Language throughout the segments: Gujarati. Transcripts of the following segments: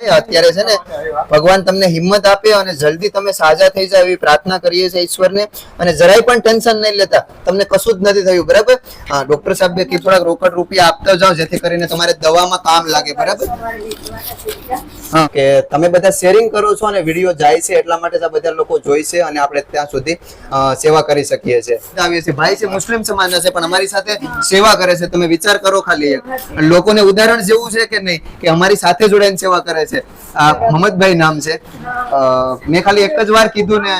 અત્યારે છે ને ભગવાન તમને હિંમત આપે અને જલ્દી તમે સાજા થઈ જાવ એવી પ્રાર્થના કરીએ છીએ ઈશ્વરને. અને જરાય પણ ટેન્શન નહીં લેતા, તમને કશું જ નથી થયું. બરાબર? હા, ડોક્ટર સાહેબે કીધું થોડાક રોકડ રૂપિયા આપતા જાઓ જેથી કરીને તમારે દવામાં કામ લાગે. બરાબર? હા, કે તમે બધા શેરિંગ કરો છો અને વિડીયો જાય છે એટલા માટે આ બધા લોકો જોઈશે અને આપણે ત્યાં સુધી સેવા કરી શકીએ છીએ. આવીએ છીએ, ભાઈ છે મુસ્લિમ સમાજના છે પણ અમારી સાથે સેવા કરે છે. તમે વિચાર કરો ખાલી, એક લોકોને ઉદાહરણ જેવું છે કે નહીં કે અમારી સાથે જોડાઈને સેવા કરે છે. આ મોહમ્મદભાઈ નામ છે. મેં ખાલી એક જ વાર કીધું ને,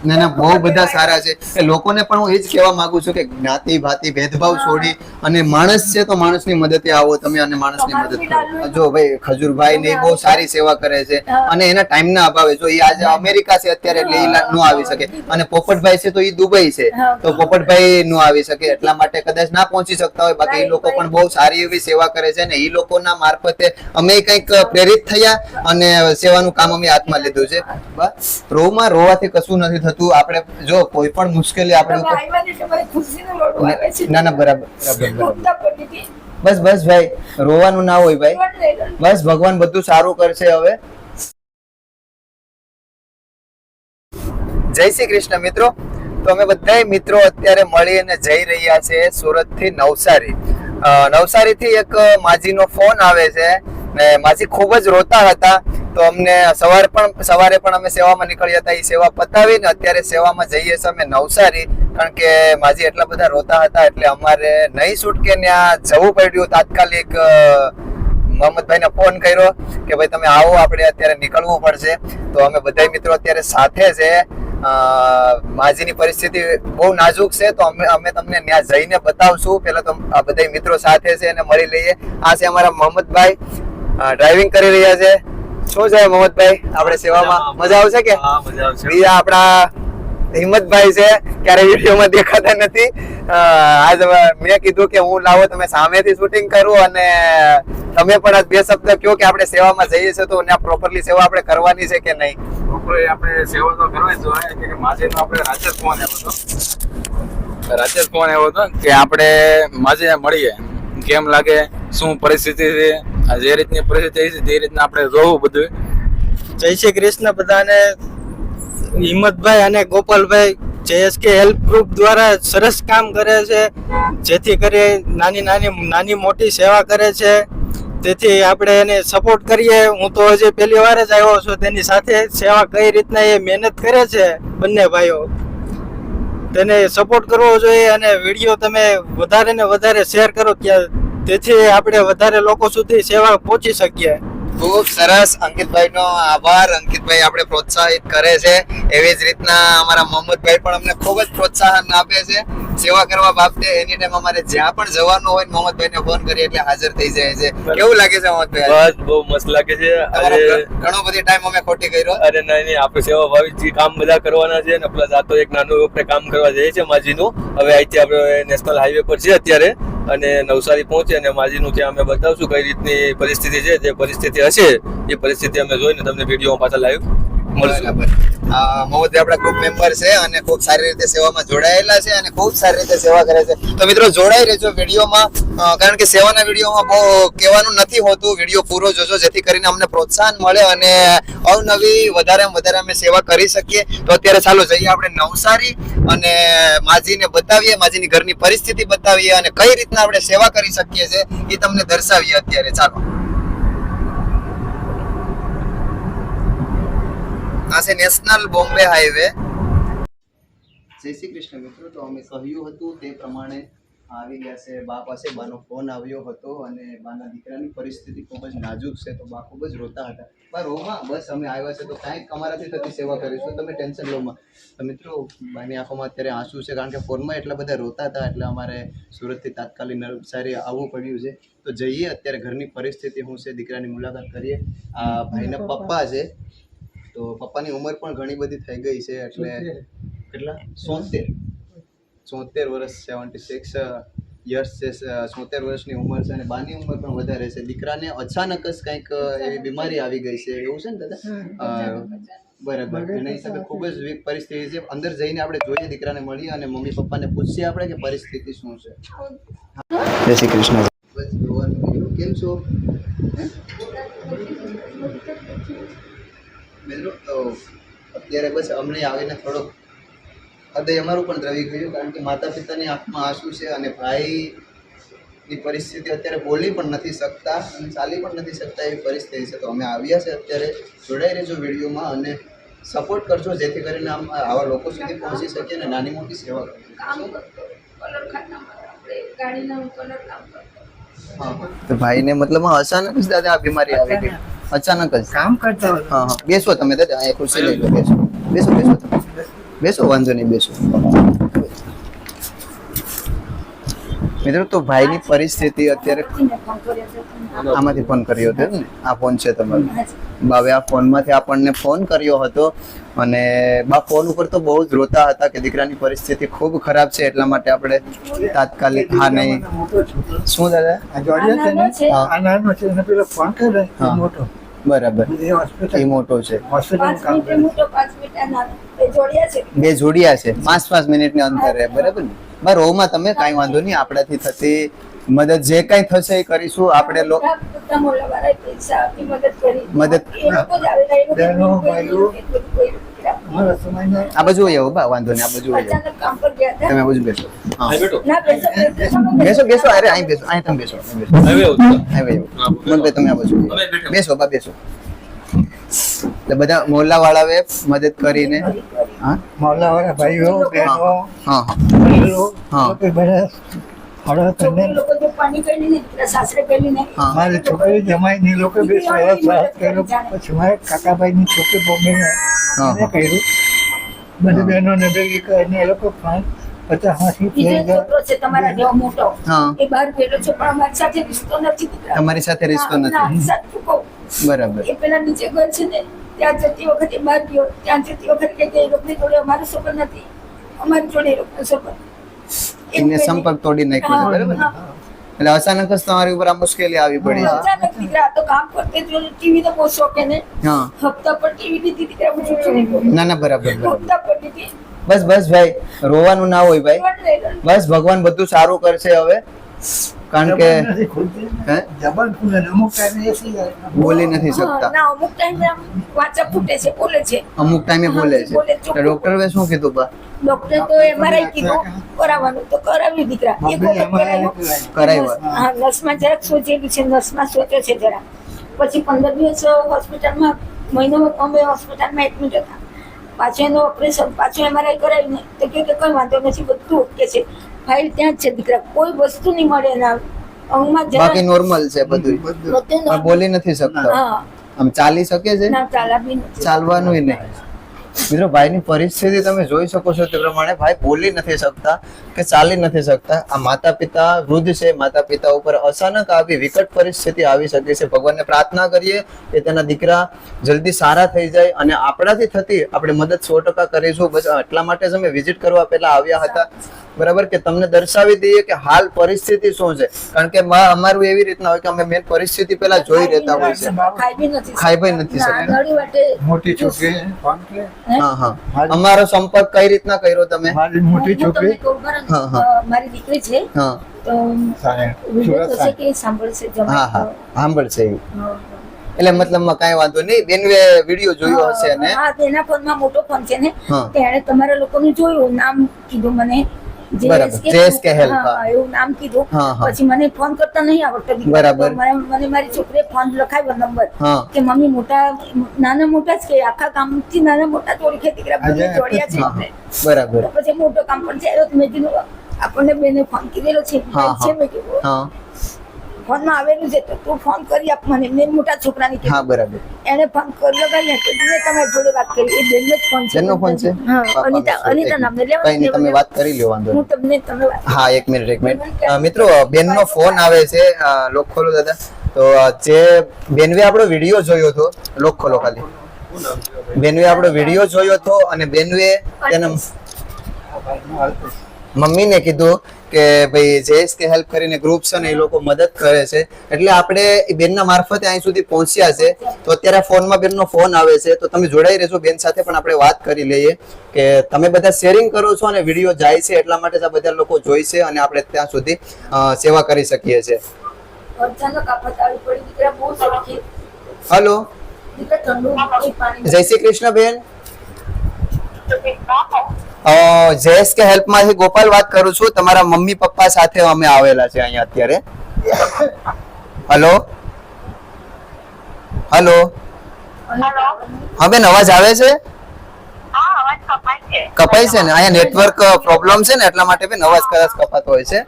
ના બહુ બધા સારા છે. એ લોકોને પણ હું એ જ કહેવા માંગુ છું કે જ્ઞાતિ ભાતિ ભેદભાવ છોડી અને માણસ છે તો માણસની મદદે આવો તમે અને માણસની મદદ કરો. જો ભાઈ ખજૂરભાઈ ને બહુ સારી સેવા કરે છે અને એના ટાઈમ ના અભાવે જો એ આજે અમેરિકા છે અત્યારે એટલે એ ન આવી શકે, અને પોપટભાઈ છે તો એ દુબઈ છે તો પોપટભાઈ નો આવી શકે એટલા માટે કદાચ ના પહોંચી શકતા હોય. બાકી એ લોકો પણ બહુ સારી એવી સેવા કરે છે ને એ લોકોના મારફતે અમે કંઈક પ્રેરિત થયા અને સેવાનું કામ અમે હાથમાં લીધું છે. રોમાં રોવાથી કશું નથી થતું. આપણે જો કોઈ પણ મુશ્કેલી આપણે ના ના બરાબર બસ બસ ભાઈ રોવાનું ના હોય ભાઈ, બસ ભગવાન બધું સારું કરશે. હવે જય શ્રી કૃષ્ણ મિત્રો. તો અમે બધા મિત્રો અત્યારે મળીને જઈ રહ્યા છે સુરત થી નવસારી. નવસારી થી એક માજીનો ફોન આવે છે ને માજી ખૂબ જ રોતા હતા. તો અમને સવારે પણ અમે સેવામાં નીકળ્યા હતા. એ સેવા પતાવીને અત્યારે સેવામાં જઈએ છીએ અમે નવસારી, કારણ કે માજી એટલા બધા રોતા હતા એટલે અમારે નહીં છૂટકે ત્યાં જવું પડ્યું. તાત્કાલિક મોહમ્મદભાઈને ફોન કર્યો કે ભાઈ તમે આવો, આપણે અત્યારે નીકળવું પડશે. તો અમે બધા મિત્રો અત્યારે સાથે છે. માજીની પરિસ્થિતિ બહુ નાજુક છે તો અમે તમને ત્યાં જઈને બતાવશું. પેલા તો આ બધા મિત્રો સાથે છે અને મળી લઈએ. આ છે અમારા મોહમ્મદભાઈ, ડ્રાઇવિંગ કરી રહ્યા છે. શું છે મોહમ્મદભાઈ, આપણે સેવામાં મજા આવશે કે? બીજા આપણા હિંમતભાઈ છે, ક્યારે વિડીયોમાં દેખાતા નથી. આજ મેં કીધું કે હું લાવો તમે સામેથી શૂટિંગ કરું અને તમે પણ આજ બે શબ્દ કહો કે આપણે સેવામાં જઈએ છીએ તો ત્યાં પ્રોપરલી સેવા આપણે કરવાની છે કે નહીં? આપણે સેવા તો કરવી જ જોઈએ કે માજીનો આપણે રાજેશ ફોન આવ્યો હતો કે આપણે માજીને મળીએ, કેમ લાગે, શું પરિસ્થિતિ છે, જે રીતની પરિસ્થિતિ છે તે રીતના આપણે જોવું બધું. જય શ્રી કૃષ્ણ બધાને. હિંમતભાઈ અને ગોપાલભાઈ JSK હેલ્પ ગ્રુપ દ્વારા સરસ કામ કરે છે, જેથી કરી નાની મોટી સેવા કરે છે. તેથી આપણે એને સપોર્ટ કરીએ. હું તો હજી પહેલી વાર જ આવ્યો છું તેની સાથે. સેવા કઈ રીતના એ મહેનત કરે છે બંને ભાઈઓ, તેને સપોર્ટ કરવો જોઈએ અને વિડીયો તમે વધારે ને વધારે શેર કરો તેથી આપણે વધારે લોકો સુધી સેવા પહોંચી શકીએ. ખૂબ સરસ. અંકિતભાઈ નો આભાર. અંકિતભાઈ આપણે પ્રોત્સાહિત કરે છે. એવી જ રીતના અમારા મોહમ્મદભાઈ પણ અમને ખૂબ જ પ્રોત્સાહન આપે છે સેવા કરવા બાબતે. એની ટાઈમ અમારે જ્યાં પણ જવાનું હોય મોહમ્મદભાઈને ફોન કરીએ એટલે હાજર થઈ જાય છે. કેવું લાગે છે મોહમ્મદભાઈ? બસ બહુ મસ્ત લાગે છે. ઘણો બધી ટાઈમ અમે ખોટી કર્યો. અરે નહીં, આપણે સેવા ભાવી કામ બધા કરવાના છે ને પ્લસ આ તો એક નાનું આપણે કામ કરવા જઈએ છીએ માજીનું. હવે અહીંથી આપણે નેશનલ હાઈવે પર છે અત્યારે અને નવસારી પહોંચે અને માજીનું ત્યાં અમે બતાવશું કઈ રીતની પરિસ્થિતિ છે. જે પરિસ્થિતિ હશે એ પરિસ્થિતિ અમે જોઈને તમને વિડીયોમાં પાછા લાઈવ મળશું. મોહમ્મદ આપણા ગ્રુપ મેમ્બર છે અને ખૂબ સારી રીતે સેવામાં જોડાયેલા છે અને ખૂબ સારી રીતે સેવા કરે છે. તો મિત્રો જોડાઈ રહેજો વિડીયોમાં, કારણ કે સેવાના વિડીયોમાં બહુ કહેવાનું નથી હોતું. વિડીયો પૂરો જોજો જેથી કરીને અમને પ્રોત્સાહન મળે અને અવનવી વધારે અમે સેવા કરી શકીએ. તો અત્યારે ચાલો જઈએ આપણે નવસારી અને માજીને બતાવીએ, માજીની ઘરની પરિસ્થિતિ બતાવીએ અને કઈ રીતના આપણે સેવા કરી શકીએ છીએ એ તમને દર્શાવીએ. અત્યારે ચાલો. આ છે નેશનલ બોમ્બે હાઈવે. જય શ્રી કૃષ્ણ મિત્રો. તો અમે કહ્યું હતું તે પ્રમાણે આવી ગયા છે બા પાસે. બાનો ફોન આવ્યો હતો અને બાના દીકરાની પરિસ્થિતિ ખૂબ જ નાજુક છે તો બા ખૂબ જ રોતા હતા. બા રોમાં બસ અમે આવ્યા છે તો કાંઈક અમારાથી થતી સેવા કરીશું, તમે ટેન્શન લો માં. તો મિત્રો બાની આંખોમાં અત્યારે આંસુ છે કારણ કે ફોનમાં એટલા બધા રોતા હતા એટલે અમારે સુરતથી તાત્કાલિક નવસારી આવવું પડ્યું છે. તો જઈએ અત્યારે ઘરની પરિસ્થિતિ શું છે, દીકરાની મુલાકાત કરીએ. આ ભાઈના પપ્પા છે તો પપ્પાની ઉંમર પણ ઘણી બધી થઈ ગઈ છે એટલે કેટલા 74 વર્ષ 76 યર્સ છે. 74 વર્ષની ઉંમર છે અને બાની ઉંમર પણ વધારે છે. દીકરાને અચાનક જ કંઈક એવી બીમારી આવી ગઈ છે એવું છે ને દાદા? બરાબર. એના હિસાબે ખૂબ જ વીક પરિસ્થિતિ છે. અંદર જઈને આપણે જોઈએ, દીકરાને મળીએ અને મમ્મી પપ્પાને પૂછીએ આપણે કે પરિસ્થિતિ શું છે. જય શ્રી કૃષ્ણ. કેમ છો? મિત્રો તો અત્યારે બસ અમને આવીને થોડોક હૃદય અમારું પણ દ્રવી ગયું, કારણ કે માતા પિતાની આંખમાં આંસુ છે અને ભાઈની પરિસ્થિતિ અત્યારે બોલી પણ નથી શકતા અને ચાલી પણ નથી શકતા એવી પરિસ્થિતિ છે. તો અમે આવ્યા છે અત્યારે, જોડાઈ રહેજો વિડીયોમાં અને સપોર્ટ કરજો જેથી કરીને આવા લોકો સુધી પહોંચી શકીએ અને નાની મોટી સેવા કરીએ. તો ભાઈને મતલબ અચાનક જ દાદા આ બીમારી આવી ગઈ, અચાનક જ કામ કરતા હોય. હા હા બેસો તમે દાદા, અહીંયા ખુરશી લઈ લો, બેસો બેસો બેસો તમે બેસો, વાંધો નહીં બેસો. મિત્રો તો ભાઈની પરિસ્થિતિ અત્યારે આમાંથી ફોન કર્યો હતો ને, આ ફોન છે તમારો બાવે, આ ફોનમાંથી આપણને ફોન કર્યો હતો અને બા ફોન ઉપર તો બહુ જ રોતા હતા કે દીકરાની પરિસ્થિતિ ખૂબ ખરાબ છે, એટલા માટે આપણે તાત્કાલિક હા નહીં. શું દાદા? હા. બરાબર, એ મોટો છે, બે જોડિયા છે, 5-5 મિનિટની અંતરે. બરાબર ને? બરાબર, રોમાં તમે કાંઈ વાંધો નહીં, આપણાથી થતી મદદ જે કાંઈ થશે એ કરીશું આપણે. મદદ આ બાજુ આવો બા, વાંધો નહીં, આ બાજુ આવો, તમે આ બાજુ બેસો. હા બેસો બેસો, અરે અહીં બેસો, અહીં તમે બેસો, અહીં બેસો, મનભાઈ તમે આ બાજુ બેસો બા, બેસો. એટલે બધા મોહલ્લા વાળાએ મદદ કરીને, હા મોહલ્લાવાળા ભાઈઓ બહેનો હા હા હા મારી છોકરી જમાઈ ની લોકો બે સાહેબ કર્યું, પછી મારા કાકાભાઈ ની છોકરી બોમ્બે કર્યું, બધી બહેનો ને ભેગી કરીને એ લોકો 50-80 તમારા જેવો મોટો હા એ બહાર બેઠો છે, પણ અમારી સાથે રિશ્તો નથી દીકરા. તમારી સાથે રિશ્તો નથી. ના, સાચું કહું. બરાબર, એ પેલા નીચે ઘર છે ને, ત્યાં જતી વખતે બહાર ગયો, ત્યાં જતી વખતે કે એ લોકોની જોડે અમારો સંબંધ નથી, અમારી જોડે એ લોકોનો સંબંધ. એને સંપર્ક તોડી નાખ્યો છે. બરાબર ને? એટલે અચાનક જ તમારી ઉપર આ મુશ્કેલી આવી પડી છે. અચાનક દીકરા આ તો કામ કરતે ટીવી નો બહુ શોખ એને, હા હપ્તા પર ટીવી દીધી દીકરા, હું છૂટું નહીં બોલું. ના ના બરાબર બરાબર. હપ્તા પર દીધી. બસ બસ ભાઈ, રોવાનું ના હોય ભાઈ, બસ ભગવાન બધું સારું કરશે હવે, કારણ કે હે? બોલી નથી શકતા, ના, અમુક ટાઈમે આમ વાચા ફૂટે છે, બોલે છે. અમુક ટાઈમે બોલે છે. તો ડોક્ટરે શું કીધું બા? ડોક્ટરે તો MRI કીધું કરાવવાનું, તો કરાવ્યું દીકરા, એક વખત કરાવ્યું. કરાવ્યા? હા, નસમાં જરાક સોચેલું છે, નસમાં સોચ્યો છે જરા. પછી 15 દિવસ હોસ્પિટલમાં, મહિનો અમે હોસ્પિટલમાં એડમિટ હતા. પાછું એનું ઓપરેશન, પાછું MRI કરાવીને તો કે કઈ વાંધો નથી, બધું ઓકે છે, ફાઇલ ત્યાં જ છે દીકરા, કોઈ વસ્તુ નહીં મળે એના અંગમાં જરા. બાકી નોર્મલ છે બધું, પણ બોલી નથી શકતા. હા, આમ ચાલી શકે છે? ના ચાલા બી નથી. ચાલવાનું નહીં. મિત્રો ભાઈની પરિસ્થિતિ તમે જોઈ શકો છો તે પ્રમાણે ભાઈ બોલી નથી શકતા કે ચાલી નથી શકતા. આ માતા પિતા વૃદ્ધ છે, માતા પિતા ઉપર અચાનક આવી વિકટ પરિસ્થિતિ આવી શકે છે. ભગવાનને પ્રાર્થના કરીએ કે તેના દીકરા જલ્દી સારા થઈ જાય અને આપણાથી થતી આપણે મદદ 100% કરીશું. બસ એટલા માટે જ અમે વિઝિટ કરવા પહેલા આવ્યા હતા, બરાબર, કે તમને દર્શાવી દઈએ કે હાલ પરિસ્થિતિ શું છે. કારણ કે અમારું એવી રીતના હોય કે અમે મેન પરિસ્થિતિ પહેલા જોઈ રહેતા હોય છે. ખાઈ બી નથી શકતા. મોટી છોકરી હા હા, અમારો સંપર્ક કઈ રીતના કર્યો તમે? મારી મોટી છોકરી હા, હા. મારી દીકરી છે, હા તો વિડીયો થશે કે સાંભળશે હા જમાઈ. હા સાંભળશે એ. હા. એટલે મતલબમાં કાંઈ વાંધો નહીં, બેનવે વિડીયો જોયો હશે ને? હા, તેના ફોનમાં મોટો ફોન છે ને, હા. તેણે તમારા લોકોનું જોયું, નામ કીધું મને, બરાબર, JSK help. હા, એવું નામ કીધું. હા, હા. પછી મને ફોન કરતા નહીં આવડતો દીકરા. બરાબર. તો મને મારી છોકરીએ ફોન લખાવ્યો નંબર હા. કે મમ્મી નાના મોટા જ કે આખા ગામથી નાના મોટા જ ઓળખે દીકરા, બંને જોડ્યા છે હા, આપણે. બરાબર. તો પછી મોટો કામ પણ છે, તો મેં કીધું આપણને બેને ફોન કીધેલો છે, હા, છે હા. મેં કીધું હા ફોનમાં આવેલું છે, તો તું ફોન કરી આપ મને. મેં મોટા છોકરાને હા કીધું, બરાબર. એને ફોન લગાવી તો મેં તમારી જોડે વાત કરી, એ બેનનો જ ફોન છે. જેનો ફોન છે? હા, પાપા, અનિતા નામને કઈ નહીં, તમે વાત કરી લ્યો, વાંધો હું નહીં. તમે વાત હા, એક મિનિટ. મિત્રો બેનનો ફોન આવે છે, લોક ખોલો દાદા. તો જે બેનવે આપણો વિડીયો જોયો હતો, લોક ખોલો ખાલી. બેનવે આપણો વિડીયો જોયો હતો અને બેનવે તેના મમ્મીને કીધું કે ભાઈ JSK હેલ્પ કરીને ગ્રુપ છે ને, એ લોકો મદદ કરે છે, એટલે આપણે બેનના મારફતે અહીં સુધી પહોંચ્યા છે. તો અત્યારે ફોનમાં બેનનો ફોન આવે છે, તો તમે જોડાઈ રહેજો, બેન સાથે પણ આપણે વાત કરી લઈએ કે તમે બધા શેરિંગ કરો છો અને વિડીયો જાય છે, એટલા માટે જ આ બધા લોકો જોઈ છે અને આપણે ત્યાં સુધી સેવા કરી શકીએ છીએ. અચાનક આફત આવી પડી દીકરા, બહુ સરખી હલો, જય શ્રી કૃષ્ણ બેન. જેએસકે હેલ્પ માંથી ગોપાલ વાત કરું છું. તમારા મમ્મી પપ્પા સાથે અમે આવેલા છે અહીંયા અત્યારે. હલો હલો, હા બેન, અવાજ આવે છે? કપાય છે ને? અહીંયા નેટવર્ક પ્રોબ્લેમ છે ને એટલા માટે બેન અવાજ કદાચ કપાતો હોય છે.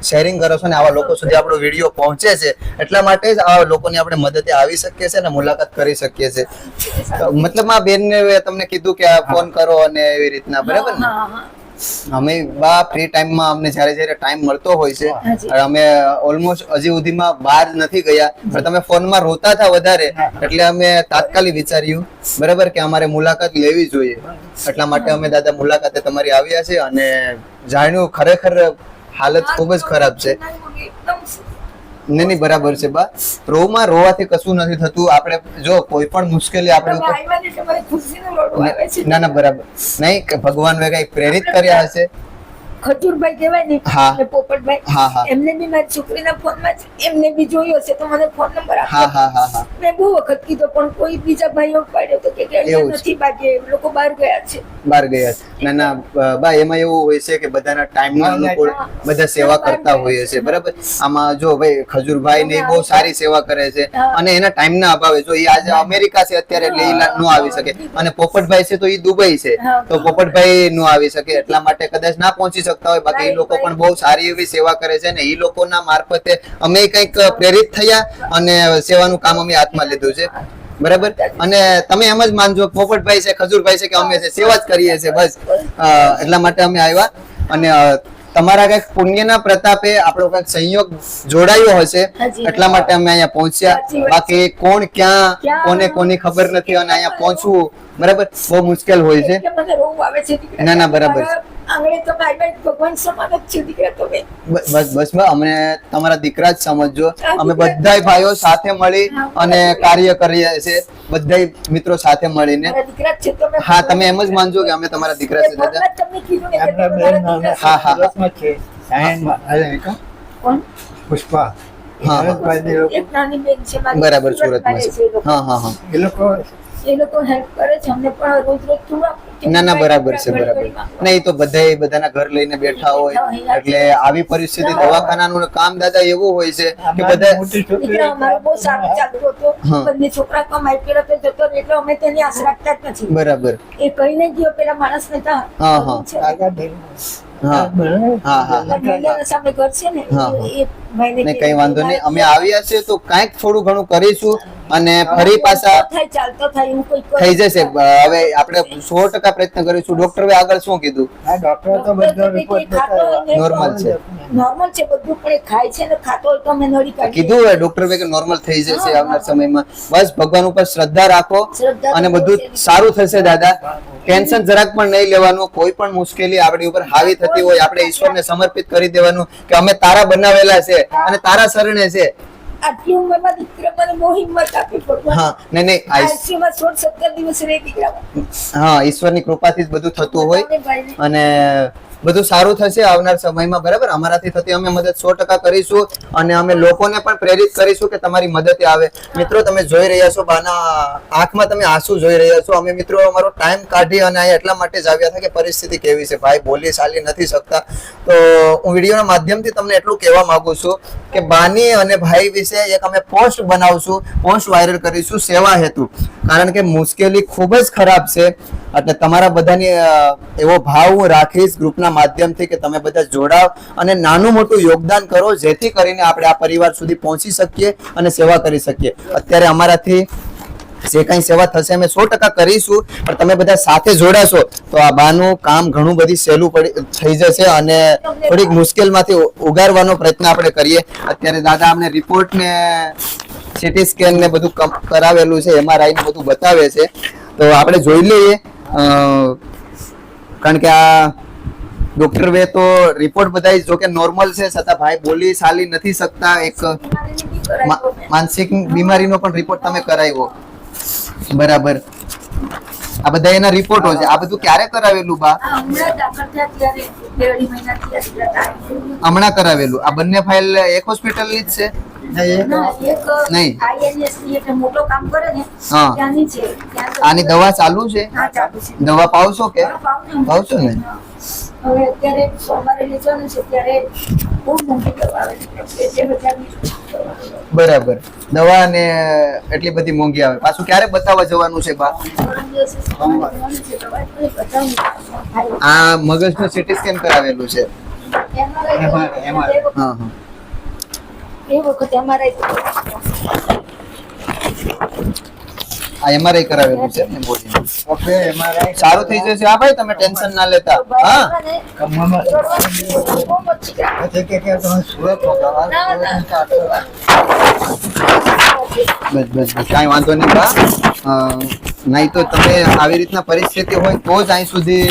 શેરિંગ કરો છો ને આવા લોકો સુધી આપણો વિડીયો પહોંચે છે એટલા માટે જ આવા લોકોની આપણે મદદે આવી શકીએ છીએ ને મુલાકાત કરી શકીએ છીએ. મતલબ આ બેનને તમને કીધું કે આ ફોન કરો અને એવી રીતના, બરાબર ને? અમે બા ફ્રી ટાઈમમાં અમને જ્યારે ટાઈમ મળતો હોય છે, અમે ઓલમોસ્ટ હજી સુધીમાં બહાર નથી ગયા, પણ તમે ફોનમાં રોતા હતા વધારે એટલે અમે તાત્કાલિક વિચાર્યું બરાબર કે અમારે મુલાકાત લેવી જોઈએ. એટલા માટે અમે દાદા મુલાકાતે તમારી આવ્યા છે અને જાણ્યું ખરેખર હાલત ખૂબ જ ખરાબ છે. નહીં બરાબર છે બા, રોવાથી કશું નથી થતું. આપણે જો કોઈ પણ મુશ્કેલી આપણે ના બરાબર નહીં, ભગવાન કઈ પ્રેરિત કર્યા હશે. ખજૂરભાઈ કહેવાય ને, અને પોપટભાઈ, એમને બી મારી છોકરીના ફોનમાં એમને બી જોયો છે તો મને ફોન નંબર આપ્યો. મેં બહુ વખત કીધો પણ કોઈ બીજા ભાઈઓ પાડ્યો તો કે નથી બાકી લોકો બહાર ગયા છે. ના બા, એમાં એવું હોય છે કે બધાના ટાઈમના અનુકૂળ બધા સેવા કરતા હોઈએ છે, બરાબર? આમાં જો ભાઈ ખજૂરભાઈ ને બહુ સારી સેવા કરે છે અને એના ટાઈમના અભાવે જો એ આજે અમેરિકા છે અત્યારે એટલે એ ન આવી શકે, અને પોપટભાઈ છે તો એ દુબઈ છે તો પોપટભાઈ ન આવી શકે એટલા માટે કદાચ ના પહોંચી શકતા હોય. બાકી એ લોકો પણ બહુ સારી એવી સેવા કરે છે ને એ લોકોના મારફતે અમે કંઈક પ્રેરિત થયા અને સેવાનું કામ અમે હાથમાં લીધું છે, બરાબર? અને તમે એમ જ માનજો પોપટભાઈ છે, ખજૂરભાઈ છે કે અમે છે સેવા જ કરીએ છીએ બસ, એટલા માટે અમે આવ્યા. અને તમારા કઈક પુણ્યના પ્રતાપે આપણો કઈક સંયોગ જોડાયો હશે એટલા માટે અમે અહીંયા પહોંચ્યા. બાકી કોણ ક્યાં કોને કોની ખબર નથી અને અહીંયા પહોંચવું બરાબર બહુ મુશ્કેલ હોય છે. ના બરાબર છે. બસ અમને તમારા દીકરા જ સમજો. અમે બધા ભાઈઓ સાથે મળી અને કાર્ય કરીએ છીએ, બધા મિત્રો સાથે મળીને. હા, તમે એમ જ માનજો કે અમે તમારા દીકરા છે દાદા. પુષ્પા બરાબર, સુરતમાં છે. હા એ લોકો હેલ્પ કરે છે અમને પણ રોજ થોડા. ના બરાબર છે, બરાબર. નહીં તો બધાના ઘર લઈને બેઠા હોય એટલે આવી પરિસ્થિતિ દવાખાનાનું કામ દાદા એવું હોય છે કે બધા અમારો બહુ સારું ચાલતું હતું. બંને છોકરા કમાઈ પેલા તો જતો એટલે અમે તેની આશા રાખતા જ નથી. બરાબર. એ કહીને ગયો પેલા માણસ ને કઈ વાંધો નહીં, અમે આવ્યા છે તો કઈક થોડું ઘણું કરીશું અને ફરી પાછા થઈ જશે. હવે આપણે 100% પ્રયત્ન કરીશું. ડોક્ટર આગળ શું કીધું? નોર્મલ છે બધું, પણ ખાય છે ને ખાતો હોય તો અમે નળી કાઢીએ. કીધું હોય ડોક્ટર કે નોર્મલ થઈ જશે આવનાર સમયમાં. બસ ભગવાન ઉપર શ્રદ્ધા રાખો અને બધું સારું થશે દાદા. ટેન્શન જરાક પણ નહીં લેવાનું. કોઈ પણ મુશ્કેલી આપણી ઉપર હાવી થતી હોય આપણે ઈશ્વરને સમર્પિત કરી દેવાનું કે અમે તારા બનાવેલા છે અને તારા શરણે છે. આટલી ઉંમરમાં દીકરા મને બહુ હિંમત આપી પડવા. હા, નહીં આઈસીયુમાં 16-17 દિવસ રહી દીકરા. હા, ઈશ્વરની કૃપાથી જ બધું થતું હોય અને બધું સારું થશે આવનાર સમયમાં, બરાબર? અમારાથી થતી અમે મદદ 100% કરીશું અને અમે લોકોને પણ પ્રેરિત કરીશું કે તમારી મદદે આવે. મિત્રો તમે જોઈ રહ્યા છો બાના આંખમાં તમે આંસુ જોઈ રહ્યા છો. અમે મિત્રો અમારો ટાઈમ કાઢી અને અહીંયા એટલા માટે જ આવ્યા હતા કે પરિસ્થિતિ કેવી છે. ભાઈ બોલી ચાલી નથી શકતા તો હું વિડીયોના માધ્યમથી તમને એટલું કહેવા માંગુ છું કે બાની અને ભાઈ વિશે એક અમે પોસ્ટ બનાવશું, પોસ્ટ વાયરલ કરીશું સેવા હેતુ. કારણ કે મુશ્કેલી ખૂબ જ ખરાબ છે એટલે તમારા બધાની એવો ભાવ હું રાખીશ ગ્રુપના માધ્યમથી કે તમે બધા જોડાવ અને નાનું મોટું યોગદાન કરો જેથી કરીને આપણે આ પરિવાર સુધી પહોંચી શકીએ અને સેવા કરી શકીએ. અત્યારે અમારાથી જે કઈ સેવા થશે અમે 100% કરીશું, પણ તમે બધા સાથે જોડાશો તો આ બાનું કામ ઘણું બધી સહેલું થઈ જશે અને થોડીક મુશ્કેલમાંથી ઉગારવાનો પ્રયત્ન આપણે કરીએ. અત્યારે દાદા અમને રિપોર્ટ ને સીટી સ્કેન ને બધું કરાવેલું છે, MRI ને બધું બતાવે છે તો આપણે જોઈ લઈએ. કારણ કે આ ડોક્ટર વે તો રિપોર્ટ બધા જો કે નોર્મલ છે છતાં ભાઈ બોલી ચાલી નથી શકતા. એક માનસિક બીમારીનો પણ રિપોર્ટ તમે કરાવ્યો, બરાબર? આ બધા એના રિપોર્ટો છે. આ બધું ક્યારે કરાવેલું બા? હમણાં કરાવેલું. આ બંને ફાઇલ એક હોસ્પિટલની જ છે? ના, એક નહીં. INS ની એક મોટો કામ કરે ને હા. ત્યાંની છે. ત્યાં તો- આની દવા ચાલુ છે? હા, ચાલુ છે. દવા પાવશો કે? હા, પાવને. પાવશો ને? હવે અત્યારે સોમવારે લેવાનું છે ત્યારે બહુ મોટી દવા આવે છે 2000 ની દવા આવે. બરાબર. દવા ને એટલી બધી મોંઘી આવે. પાછું ક્યારે બતાવવા જવાનું છે બા? પરમ દિવસે સોમવારે લેવાનું છે દવા એટલે બતાવું છું. આ મગજનું સીટી સ્કેન કરાવેલું છે. હા હા. એ વખતે અમારે આ MRI કરાવેલું છે ને બોડીનું. ઓકે, MRI સારું થઈ જશે. હા ભાઈ, તમે ટેન્શન ના લેતા. હા, બસ બસ બસ, કાંઈ વાંધો નહીં બા. નહીં તો તમે આવી રીતના પરિસ્થિતિ હોય તો જ અહીં સુધી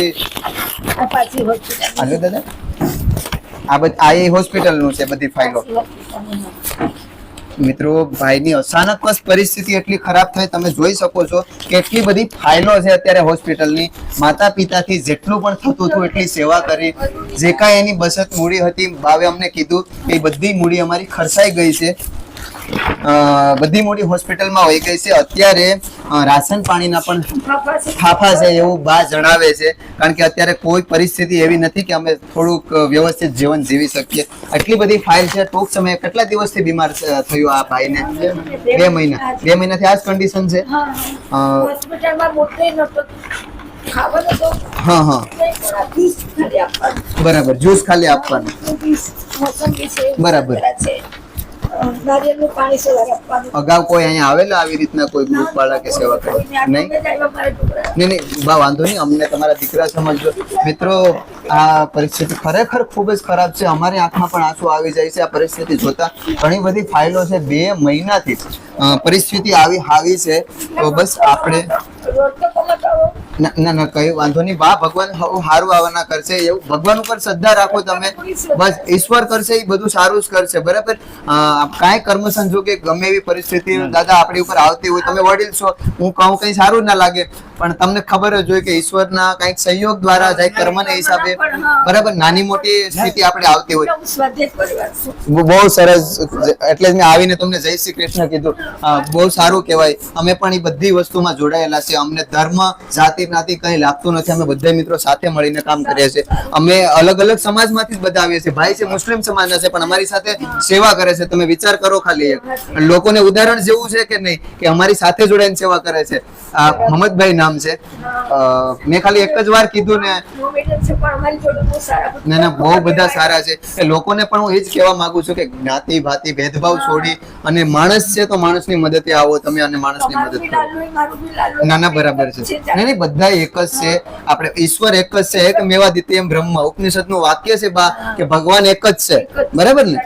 હાલો દાદા. આ એ હોસ્પિટલનું છે બધી ફાઇલો. મિત્રો, ભાઈની અચાનક જ પરિસ્થિતિ એટલી ખરાબ થઈ, તમે જોઈ શકો છો કેટલી બધી ફાઇલો છે અત્યારે હોસ્પિટલની. માતા પિતાથી જેટલું પણ થતું હતું એટલી સેવા કરી. જે કાંઈ એની બચત મૂડી હતી, ભાવે અમને કીધું કે એ બધી મૂડી અમારી ખર્ચાઈ ગઈ છે. બધી મૂડી હોસ્પિટલમાં વહી ગઈ છે. અત્યારે રાશન પાણીના પણ ફાફા છે એવું બા જણાવે છે. કારણ કે અત્યારે કોઈ પરિસ્થિતિ એવી નથી કે અમે થોડુંક વ્યવસ્થિત જીવન જીવી શકીએ. આટલી બધી ફાઇલ છે. ટૂંક સમયે કેટલા દિવસથી બીમાર થયો આ ભાઈને? 2 મહિના. 2 મહિનાથી આ જ કન્ડિશન છે. હોસ્પિટલમાં મોકલી નતો ખાવાનું તો હા હા, બરાબર. જ્યુસ ખાલી આપવાનું. મોસંબી છે, બરાબર. છે, નારિયેળનું પાણી સવારે આપવાનું. અગાઉ કોઈ અહીંયા આવેલા આવી રીતના કોઈ ગ્રુપ વાળા કે સેવા કરે? નહીં નહીં નહીં બા, વાંધો નહીં. અમને તમારા દીકરા સમજો. મિત્રો, આ પરિસ્થિતિ ખરેખર ખૂબ જ ખરાબ છે. અમારી આંખમાં પણ આંસુ આવી જાય છે આ પરિસ્થિતિ જોતા. ઘણી બધી ફાઇલો છે. 2 મહિનાથી પરિસ્થિતિ આવી હાવી છે. તો બસ આપણે ના ના, કઈ વાંધો નહીં બા. ભગવાન સારું આવવાના કરશે. એવું ભગવાન ઉપર શ્રદ્ધા રાખો તમે. બસ ઈશ્વર કરશે, એ બધું સારું જ કરશે. બરાબર. કાંઈ કર્મ સંજોગે ગમે એવી પરિસ્થિતિ દાદા આપણી ઉપર આવતી હોય, તમે વડીલ છો, હું કહું કઈ સારું ના લાગે, પણ તમને ખબર જ હોય કે ઈશ્વરના કંઈક સંયોગ દ્વારા જાય કર્મને હિસાબે બરાબર નાની મોટી સ્થિતિ આપણે આવતી હોય. બહુ સરસ. એટલે જ મેં આવીને તમને જય શ્રી કૃષ્ણ કીધું. બહુ સારું કહેવાય. અમે પણ એ બધી વસ્તુમાં જોડાયેલા છે. અમને ધર્મ, જાતિ જ્ઞાતિ કંઈ લાગતું નથી. અમે બધા મિત્રો સાથે મળીને કામ કરીએ છીએ. અમે અલગ અલગ સમાજમાંથી જ બધા આવીએ છીએ. ભાઈ છે મુસ્લિમ સમાજના છે, પણ અમારી સાથે સેવા કરે છે. તમે વિચાર કરો ખાલી એક. લોકોને ઉદાહરણ જેવું છે કે નહીં કે અમારી સાથે જોડાઈને સેવા કરે છે. આ મોહમ્મદભાઈ નામ છે. મેં ખાલી એક જ વાર કીધું ને. ના ના, બહુ બધા સારા છે. એ લોકોને પણ હું એ જ કહેવા માંગુ છું કે જ્ઞાતિ ભાતિ ભેદભાવ છોડી અને માણસ છે તો માણસની મદદે આવો તમે અને માણસની મદદ કરો. ના ના, બરાબર છે. નહીં નહીં, બધા એક જ છે. આપણે ઈશ્વર એક જ છે. એક મેવાદિત્યમ બ્રહ્મ. ઉપનિષદનું વાક્ય છે બા કે ભગવાન એક જ છે. બરાબર ને?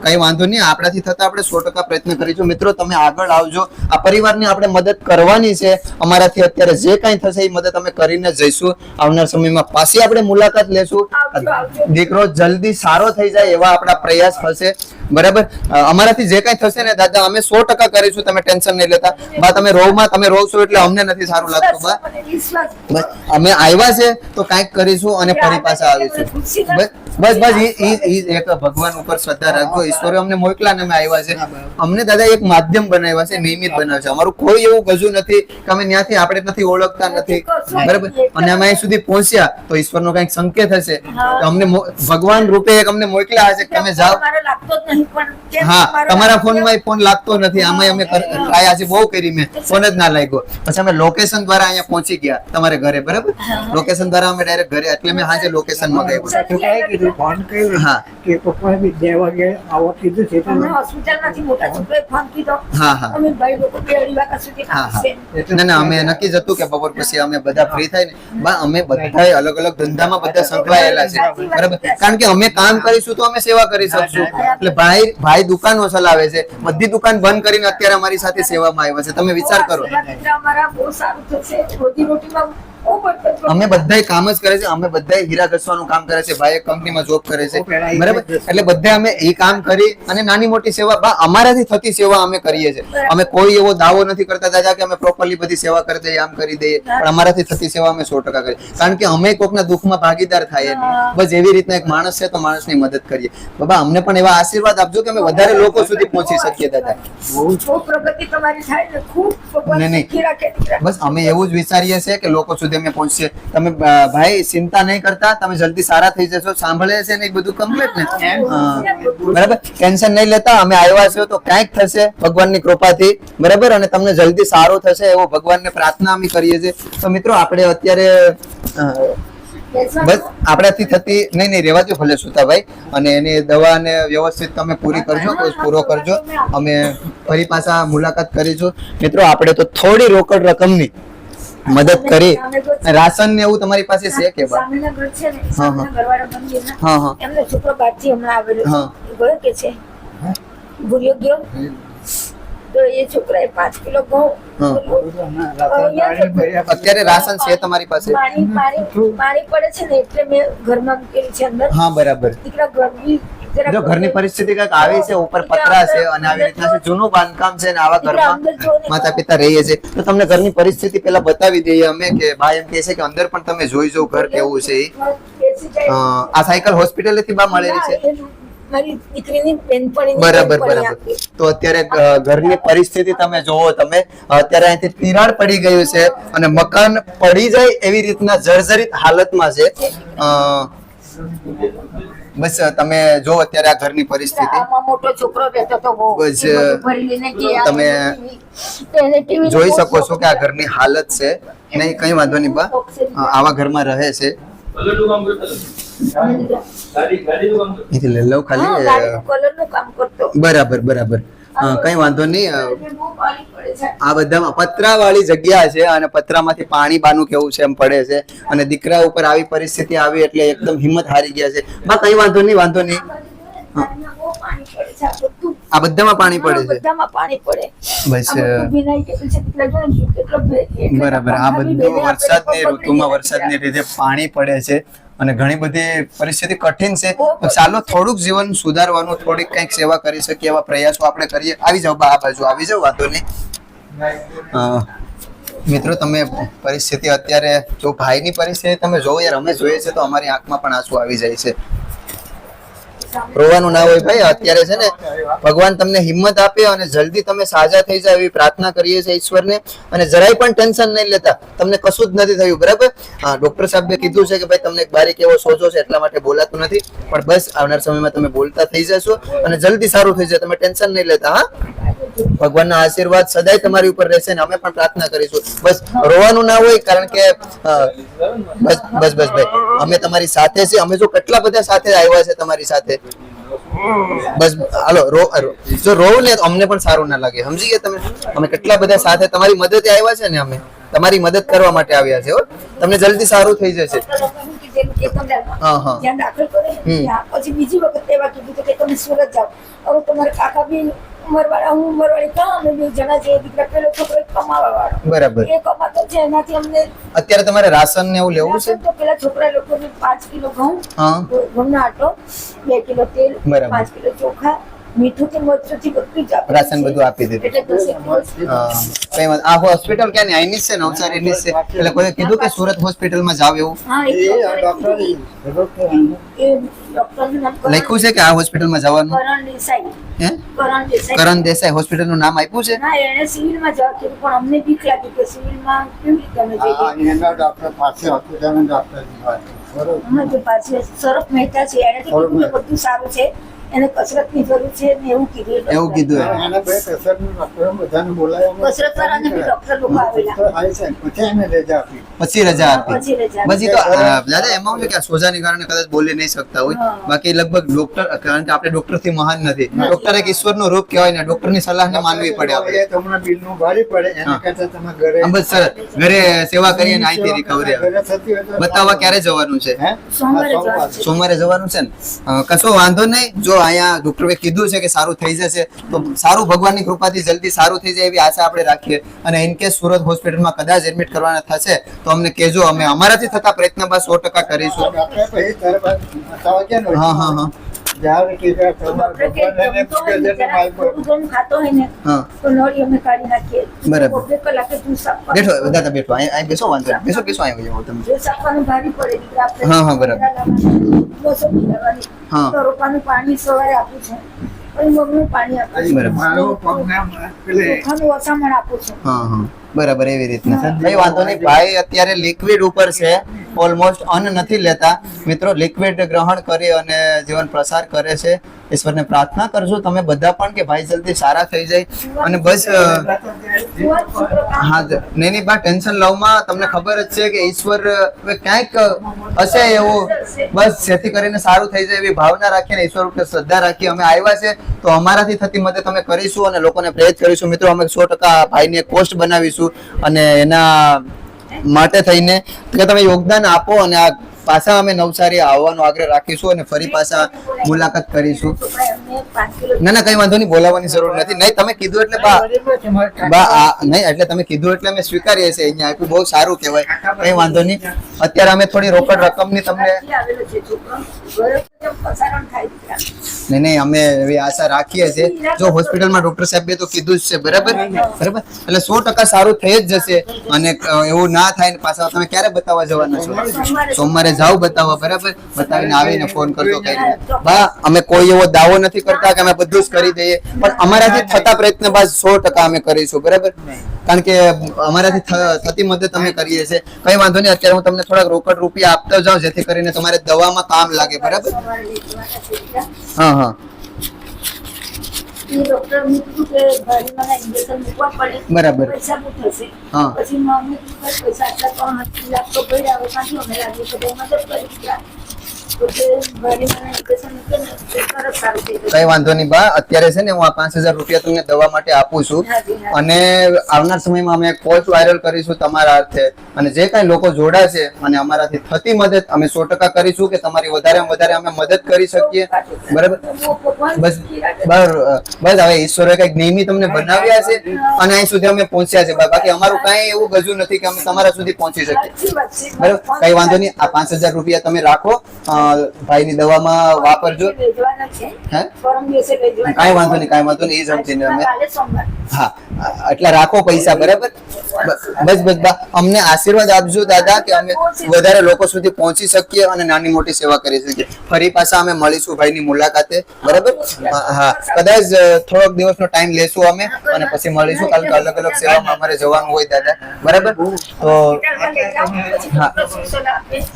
કઈ વાંધો નહીં. આપણાથી થતા આપણે 100% પ્રયત્ન કરીશું. મિત્રો, તમે આગળ આવજો. આ પરિવારની આપણે મદદ કરવાની છે. અમારાથી અત્યારે જે કાંઈ થશે એ મદદ અમે કરીને જઈશું. આવનાર સમયમાં પાછી આપણે મુલાકાત લેશું. દીકરો જલ્દી સારો થઈ જાય એવા આપણા પ્રયાસ હશે. બરાબર. અમારાથી જે કાંઈ થશે ને દાદા અમે 100% કરીશું. તમે ટેન્શન નહીં લેતા બા. તમે રોવ છો એટલે અમને નથી સારું લાગતું બા. બસ અમે આવ્યા છે તો કાંઈક કરીશું અને ફરી પાછા આવીશું. બસ બસ ઈ એક ભગવાન ઉપર શ્રદ્ધા રાખજો. ઈશ્વરે અમને મોકલા ને અમે આવ્યા છે. અમને દાદા એક માધ્યમ બનાવ્યા છે, નિયમિત બનાવ્યા છે. અમારું કોઈ એવું ગજુ નથી કે અમે ત્યાંથી આપણે નથી ઓળખતા નથી. બરાબર. અને અમે અહીં સુધી પહોંચ્યા તો ઈશ્વરનો કંઈક સંકેત હશે. અમને ભગવાન રૂપે એક અમને મોકલ્યા હશે કે તમે જાઓ. હા, તમારા ફોનમાં ફોન લાગતો નથી. આમાં અમે ટ્રાય આજે બહુ કરી, મેં ફોન જ ના લાગ્યો. પછી અમે લોકેશન દ્વારા અહીંયા પહોંચી ગયા તમારે ઘરે. બરાબર. લોકેશન દ્વારા અમે ડાયરેક્ટ ઘરે, એટલે મેં હાજે લોકેશન મંગાવ્યું. ફોન કર્યો હા કે પપ્પા બી 2 વાગે આવો કીધું છે અમને હોસ્પિટલમાંથી મોટા છોકરાએ ફોન કીધો. હા હા અમે ભાઈ લોકો 2 અઢી વાગ્યા સુધી હા આવશે. હા. ના ના, અમે નક્કી જ હતું કે બપોર પછી અમે બધા ફ્રી થાય ને બા. અમે બધા અલગ અલગ ધંધામાં બધા સંકળાયેલા છે. બરાબર. કારણ કે અમે કામ કરીશું તો અમે સેવા કરી શકશું. એટલે ભાઈ દુકાનો ચલાવે છે. બધી દુકાન બંધ કરીને અત્યારે અમારી સાથે સેવામાં આવ્યા છે. તમે વિચાર કરો. અમારા બહુ સારું થશે. રોજી રોટીમાં અમે બધાય કામ જ કરે છે, અમે બધાય હીરા ઘસવાનું કામ કરે છે, ભાઈ એક કંપનીમાં જોબ કરે છે, બરાબર. એટલે બધા અમે એ કામ કરી અને નાની મોટી સેવા અમારાથી થતી સેવા અમે કરીએ છીએ. અમે કોઈ એવો દાવો નથી કરતા દાદા કે અમે પ્રોપરલી બધી સેવા કરી દઈએ, આમ કરી દઈએ, પણ અમારાથી થતી સેવા અમે 100% કરીએ, કારણ કે અમે કોકના દુઃખમાં ભાગીદાર થાય. બસ એવી રીતના એક માણસ છે તો માણસની મદદ કરીએ. બાબા અમને પણ એવા આશીર્વાદ આપજો કે અમે વધારે લોકો સુધી પહોંચી શકીએ દાદા. ખૂબ પ્રગતિ તમારી થાય ને, ખૂબ ભગવાન નહીં, નહીં. સુખી રાખે દીકરા. બસ અમે એવું જ વિચારીએ છીએ કે લોકો સુધી અમે પહોંચીએ. તમે ભાઈ ચિંતા નહીં કરતા, તમે જલ્દી સારા થઈ જશો. સાંભળે છે ને એ બધું કમ્પ્લીટ ને, બરાબર. ટેન્શન નહીં લેતા, અમે આવ્યા છે તો કાંઈક થશે ભગવાનની કૃપાથી, બરાબર. અને તમને જલ્દી સારું થશે એવો ભગવાનને પ્રાર્થના અમે કરીએ છીએ. તો મિત્રો આપણે અત્યારે બસ આપણાથી થતી નહીં રહેવા દો ભલે સુતાભાઈ, અને એની દવાને વ્યવસ્થિત તમે પૂરી કરજો, કોર્સ પૂરો કરજો. અમે ફરી પાછા મુલાકાત કરીશું. મિત્રો આપણે તો થોડી રોકડ રકમની મદદ કરી. રાશન ને એવું તમારી પાસે છે કે બા? સામેના ઘર છે ને, સામેના ઘરવાળા મંદિરના, હા હા એમનો છોકરો બહારથી હમણાં આવેલો હા. છે. ગયો કે છે ભૂલ્યો ગયો તો એ છોકરાએ 5 કિલો ઘઉં અત્યારે રાશન છે તમારી પાસે? પાણી પડે છે ને એટલે મેં ઘરમાં મૂકેલી છે અંદર. હા બરાબર. દીકરા ઘરની જરાક જો ઘરની પરિસ્થિતિ કઈક આવી છે, ઉપર પતરા છે અને આવી રીતના છે, જૂનું બાંધકામ છે ને આવા ઘરમાં માતા પિતા રહીએ છે, તો તમને ઘરની પરિસ્થિતિ પેલા બતાવી દઈએ અમે કે ભાઈ એમ કહે છે કે અંદર પણ તમે જોઈ જો ઘર કેવું છે. બેસી જાય. આ સાયકલ હોસ્પિટલ થી બા મળેલી છે? મારી દીકરીની બેનપણીની બરાબર બેનપણી બરાબર. આપી. તો અત્યારે ઘરની પરિસ્થિતિ તમે જોવો, તમે અત્યારે અહીંથી તિરાડ પડી ગયું છે અને મકાન પડી જાય એવી રીતના જર્જરિત હાલતમાં છે. બસ તમે જો અત્યારે આ ઘરની પરિસ્થિતિ આમાં મોટો છોકરો રહેતો તો બહુ બસ, એ બધું ભરી લઈને ગયા. તમે એને TV નો જોઈ બહુ શકો છો શોખ કે આ ઘરની હાલત છે. નહીં કઈ વાંધો નહીં બા, આવા ઘરમાં રહે છે. અહીંથી લઈ લઉં હા, ખાલી. ગાડીનું કલરનું કામ કરતો. બરાબર બરાબર. કઈ વાંધો નહીં. બહુ પાણી પડે છે. આ બધામાં પતરા વાળી જગ્યા છે અને પતરામાંથી પાણી બાનું કેવું છે એમ પડે છે, અને દીકરા ઉપર આવી પરિસ્થિતિ આવી એટલે એકદમ હિંમત હારી ગયા છે. બા કઈ વાંધો નહીં, વાંધો નહીં. ગાડીમાં બહુ પાણી પડે છે. આ બધું આ બધામાં પાણી પડે છે. બધામાં પાણી પડે. બસ આ બધું ભીનાઈ ગયેલું છે. દીકરા જો ને કેટલો એટલે બરાબર. આ પંખાની બધું બેને આપણે વરસાદની પકડી ઋતુમાં ગયા. વરસાદની રીતે પાણી પડે છે અને ઘણી બધી પરિસ્થિતિ કઠિન છે. તો ચાલો થોડુંક જીવન સુધારવાનું, થોડીક કંઈક સેવા કરી શકીએ એવા પ્રયાસો આપણે કરીએ. આવી જાઓ બા, આ બાજુ આવી જાઓ, વાંધો નહીં. મિત્રો તમે પરિસ્થિતિ અત્યારે જો ભાઈની પરિસ્થિતિ તમે જોવો યાર, અમે જોઈએ છે તો અમારી આંખમાં પણ આંસુ આવી જાય છે. રોવાનું ના હોય ભાઈ. અત્યારે છે ને ભગવાન તમને હિંમત આપે અને જલ્દી તમે સાજા થઈ જાય એવી પ્રાર્થના કરીએ છીએ ઈશ્વરને. અને જરાય પણ ટેન્શન નહીં લેતા, તમને કશું જ નથી થયું, બરાબર. હા, ડોક્ટર સાહેબે કીધું છે કે ભાઈ તમને એક બારીક એવો સોજો છે એટલા માટે બોલાતું નથી, પણ બસ આવનાર સમયમાં તમે બોલતા થઈ જશો અને જલ્દી સારું થઈ જાય. તમે ટેન્શન નહીં લેતા. હા, ભગવાનના આશીર્વાદ સદાય તમારી ઉપર રહેશે ને અમે પણ પ્રાર્થના કરીશું. બસ રોવાનું ના હોય, કારણ કે બસ બસ બસ ભાઈ અમે તમારી સાથે છે. અમે જો કેટલા બધા સાથે આવ્યા છે તમારી સાથે. બસ હાલો, જો રોવ ને તો અમને પણ સારું ના લાગે, સમજી ગયા તમે. અમે કેટલા બધા સાથે તમારી મદદે આવ્યા છે ને, અમે તમારી મદદ કરવા માટે આવ્યા છે. હો, તમને જલ્દી સારું થઈ જશે. હા, હા. જ્યાં દાખલ કરે ત્યાં પછી બીજી વખત એવા કીધું હતું કે તમે સુરત જાઓ. હવે તમારા કાકા બી ઉંમરવાળા, હું ઉંમરવાળી, કાં અમે બે જણા જે દીકરા પેલો છોકરો એક કમાવા વાળો, બરાબર. એ કમાતો છે, એનાથી અમને અત્યારે તમારે રાશન ને એવું લેવું છે? તો પેલા છોકરા લોકોને 5 કિલો ઘઉં, હા ઘઉંનો આટો, 2 કિલો તેલ, બરાબર. 5 કિલો ચોખા, મીઠું થી મરચું થી બધું જ આપે રાશન બધું આપી દીધું. એટલે 10 દિવસ કઈ વાત. આ હોસ્પિટલ ક્યાંની? અહીંની જ છે, નવસારીની જ છે. એટલે કોઈ કીધું કે સુરત હોસ્પિટલમાં જાવ એવું હા, એ ડોક્ટરનું નામ લખ્યું છે કે આ હોસ્પિટલમાં જવાનું? કરણ દેસાઈ. હે? કરણ દેસાઈ. કરણ દેસાઈ હોસ્પિટલનું નામ આપ્યું છે? ના, એણે સિવિલમાં જવા કીધું, પણ અમને બીક લાગી કે સિવિલમાં કેવી રીતે અમે જઈએ. ડોક્ટર પાસે હોસ્પિટલના ડોક્ટર અમે તો પાછી શરફ મહેતા છે, એણે તો કીધું કે બધું સારું છે, એને કસરતની જરૂર છે ને એવું કીધું. એવું કીધું એમ. એને બે કસરતનું ડોક્ટર બધાને બોલાવ્યા. કસરત વાળાને બી ડોક્ટર લોકો આવેલા. પછી એને રજા આપી. પછી રજા આપી. પછી રજા. પછી તો દાદા એમાં શું છે કે આ સોજાને કારણે કદાચ બોલી નહીં શકતા હોય. હા. બાકી લગભગ ડોક્ટર, કારણ કે આપણે ડોક્ટર થી મહાન નથી. ડોક્ટર એક ઈશ્વરનું રૂપ કહેવાય ને, ડોક્ટરની સલાહને માનવી પડે આપણે. એ તમને બિલનું ભારી પડે, એના કરતા તમે ઘરે આમ બસ સરસ ઘરે સેવા કરીએ ને અહીંથી રિકવરી આવે. ઘરે થતી હોય તો બતાવવા ક્યારે જવાનું છે? હે? સોમવારે જવાનું છે. સોમવારે જવાનું છે ને? કશો વાંધો નહીં. જો અહીંયા ડોક્ટરે કીધું છે કે સારું થઈ જશે, તો સારું ભગવાનની કૃપાથી જલ્દી સારું થઈ જાય એવી આશા આપણે રાખીએ. અને ઇન કેસ સુરત હોસ્પિટલમાં કદાચ એડમિટ કરવાના થશે તો અમને કહેજો, અમે અમારાથી થતા પ્રયત્ન બસ 100% કરીશું. આપણે પછી તરત બતાવવા ગયા ને હા હા હા જ્યારે કે ડોક્ટર કે ગમતો હોય ને, જરા થોડું ઘણું ખાતો હોય ને હા તો નળી અમે કાઢી નાખીએ. બરાબર. 2 કલાકે જ્યુસ આપવાનું. બેઠો દાદા બેઠો, અહીં બેસો, વાંધો નહીં. બેસો બેસો, અહીં જાઓ તમે. જ્યુસ આપવાનું ભારી પડે દીકરા આપણે. હા, હા, બરાબર. બસો પીવાની. હા. તો રોપાનું પાણી સવારે આપું છું, પછી મગનું પાણી આપું છું. બરાબર. મારો પગના પેલે ચોખાનું વસામણ આપું છું. હા હા બરાબર, એવી રીતના. કઈ વાંધો નહીં. ભાઈ અત્યારે લિક્વિડ ઉપર છે, ઓલમોસ્ટ અન્ન નથી લેતા. મિત્રો લિક્વિડ ગ્રહણ કરી અને જીવન પ્રસાર કરે છે. ઈશ્વરને પ્રાર્થના કરજો તમે બધા પણ કે ભાઈ જલ્દી સારા થઈ જાય. અને બસ હા નહીં નહીં બા, ટેન્શન લવમાં તમને ખબર જ છે કે ઈશ્વર હવે ક્યાંક હશે એવું, બસ જેથી કરીને સારું થઈ જાય એવી ભાવના રાખીને ઈશ્વર ઉપર શ્રદ્ધા રાખી અમે આવ્યા છે. તો અમારાથી થતી મદદ અમે કરીશું અને લોકોને પ્રેરિત કરીશું. મિત્રો અમે 100% ભાઈને એક પોસ્ટ બનાવીશું અને એના માટે થઈને કે તમે યોગદાન આપો અને આ પાછા અમે નવસારી આવવાનો આગ્રહ રાખીશું અને ફરી પાછા મુલાકાત કરીશું. ના ના કઈ વાંધો નહીં, બોલાવવાની જરૂર નથી. નહીં તમે કીધું એટલે નહીં એટલે તમે કીધું એટલે અમે સ્વીકારીએ છીએ. અહીંયા આપ્યું બહુ સારું કહેવાય, કઈ વાંધો નહીં. અત્યારે અમે થોડી રોકડ રકમની તમને નહીં નહીં અમે એવી આશા રાખીએ છીએ. જો હોસ્પિટલમાં ડોક્ટર સાહેબે તો કીધું જ છે, બરાબર બરાબર, એટલે 100% સારું થઈ જ જશે. અને એવું ના થાય ને પાછા તમે ક્યારે બતાવવા જવાના છો? સોમવારે જાઓ બતાવવા, બરાબર. બતાવીને આવીને ફોન કરજો. કઈ બા અમે કોઈ એવો દાવો નથી કરતા કે અમે બધું જ કરી દઈએ, પણ અમારાથી થતા પ્રયત્ન બાદ 100% અમે કરીશું, બરાબર. કારણ કે અમારાથી થતી મદદ અમે કરીએ છીએ. કઈ વાંધો નહીં. અત્યારે હું તમને થોડાક રોકડ રૂપિયા આપતો જાઉં જેથી કરીને તમારે દવામાં કામ લાગે, બરાબર. હા હા ડોક્ટર કીધું કે ભારી મને ઇન્જેક્શન મૂકવા પડે, બરાબર. પૈસા બહુ થશે. હા. પછી મમ્મી કીધું કે પૈસા આટલા 3 લાખ તો ભર્યા, હવે કાંથી અમે લાગી તો મદદ કરી દીધા. તો તે ભારી મને ઇન્જેક્શન મૂકે ને તો તરત સારું થઈ જશે. કઈ વાંધો નહીં બા. અત્યારે છે ને હું આ 5000 રૂપિયા તમને દવા માટે આપું છું અને આવનાર સમયમાં અમે એક પોસ્ટ વાયરલ કરીશું તમારા અર્થે. અને જે કાંઈ લોકો જોડાશે અને અમારાથી થતી મદદ અમે 100% કરીશું કે તમારી વધારે વધારે અમે મદદ કરી શકીએ, બરાબર. બસ બસ હવે ઈશ્વરે કઈક નિયમિત તમને બનાવ્યા છે અને અહીં સુધી અમે પહોંચ્યા છે. બાકી અમારું કાંઈ એવું ગજુ નથી કે અમે તમારા સુધી પહોંચી શકીએ, બરાબર. કઈ વાંધો નહીં. આ 5000 રૂપિયા તમે રાખો, ભાઈની દવામાં વાપરજો. ભેજવાના છે. હે? પરમ દિવસે ભેજવાના. કાંઈ વાંધો નહીં, કાંઈ વાંધો નહીં. એ સમજીને અમે કાલે સોમવાર. હા એટલે રાખો પૈસા, બરાબર. બસ બસ બા, અમને આશીર્વાદ આપજો દાદા કે અમે વધારે લોકો સુધી પહોંચી શકીએ અને નાની મોટી સેવા કરી શકીએ. ફરી પાછા અમે મળીશું ભાઈની મુલાકાતે, બરાબર. હા કદાચ થોડોક દિવસનો ટાઈમ લેશું અમે અને પછી મળીશું. કારણ કે અલગ અલગ સેવામાં અમારે જવાનું હોય દાદા, બરાબર. તો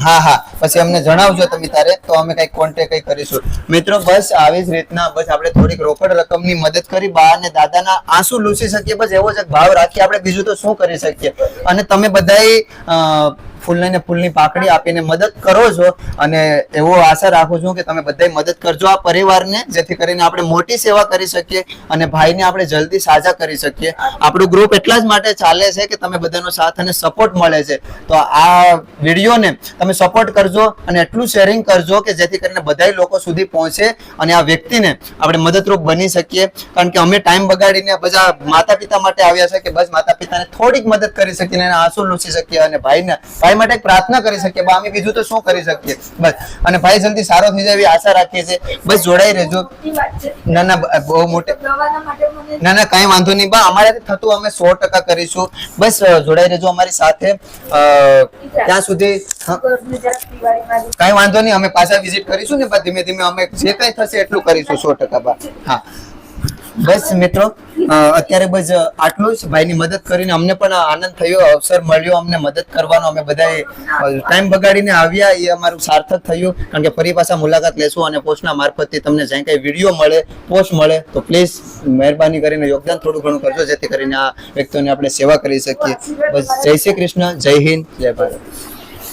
હા હા પછી અમને જણાવજો તમે તારે, તો અમે કઈ કોન્ટેક્ટ કઈ કરીશું. મિત્રો બસ આવી જ રીતના બસ આપણે થોડીક રોકડ રકમની મદદ કરી બા અને દાદાના આંસુ લૂછી શકીએ, બસ એવો જ એક ભાવ રાખીએ. આપણે બીજું તો શું કરી શકીએ. અને તમે બધાય ફૂલને ફૂલની પાકડી આપીને મદદ કરો છો અને એવો આશા રાખું છું કે તમે બધાય મદદ કરજો આ પરિવારને, જેથી કરીને આપણે મોટી સેવા કરી શકીએ અને ભાઈને આપણે જલ્દી સાજા કરી શકીએ. આપણું ગ્રુપ એટલા જ માટે ચાલે છે કે તમે બધાનો સાથ અને સપોર્ટ મળે છે. તો આ વિડીયોને તમે સપોર્ટ કરજો અને એટલું શેરિંગ કરજો કે જેથી કરીને બધાય લોકો સુધી પહોંચે અને આ વ્યક્તિને આપણે મદદરૂપ બની શકીએ. કારણ કે અમે ટાઈમ બગાડીને બધા માતા પિતા માટે આવ્યા છે કે બસ માતા પિતાને થોડીક મદદ કરી શકીએ અને આંસુ લૂછી શકીએ અને ભાઈ માટે એક પ્રાર્થના કરી શકીએ. અમે બીજું તો શું કરી શકીએ, બસ. અને ભાઈ જલ્દી સારો થઈ જાય એવી આશા રાખીએ છીએ. બસ જોડાઈ રહેજો. ના ના બહુ મોટી ના ના કાંઈ વાંધો નહીં બા, અમારાથી થતું અમે 100% કરીશું. બસ જોડાઈ રહેજો અમારી સાથે. ત્યાં સુધી કાંઈ વાંધો નહીં, અમે પાછા વિઝિટ કરીશું ને ધીમે ધીમે અમે જે કંઈ થશે એટલું કરીશું 100% બા. હા બસ મિત્રો અત્યારે બસ આટલું જ. ભાઈની મદદ કરીને અમને પણ આનંદ થયો, અવસર મળ્યો અમને મદદ કરવાનો. અમે બધાએ ટાઈમ બગાડીને આવ્યા એ અમારું સાર્થક થયું. કારણ કે ફરી પાછા મુલાકાત લેશું અને પોસ્ટના મારફતથી તમને જ્યાં કંઈ વિડીયો મળે, પોસ્ટ મળે તો પ્લીઝ મહેરબાની કરીને યોગદાન થોડું ઘણું કરજો, જેથી કરીને આ વ્યક્તિઓને આપણે સેવા કરી શકીએ. બસ જય શ્રી કૃષ્ણ, જય હિન્દ, જય ભારત.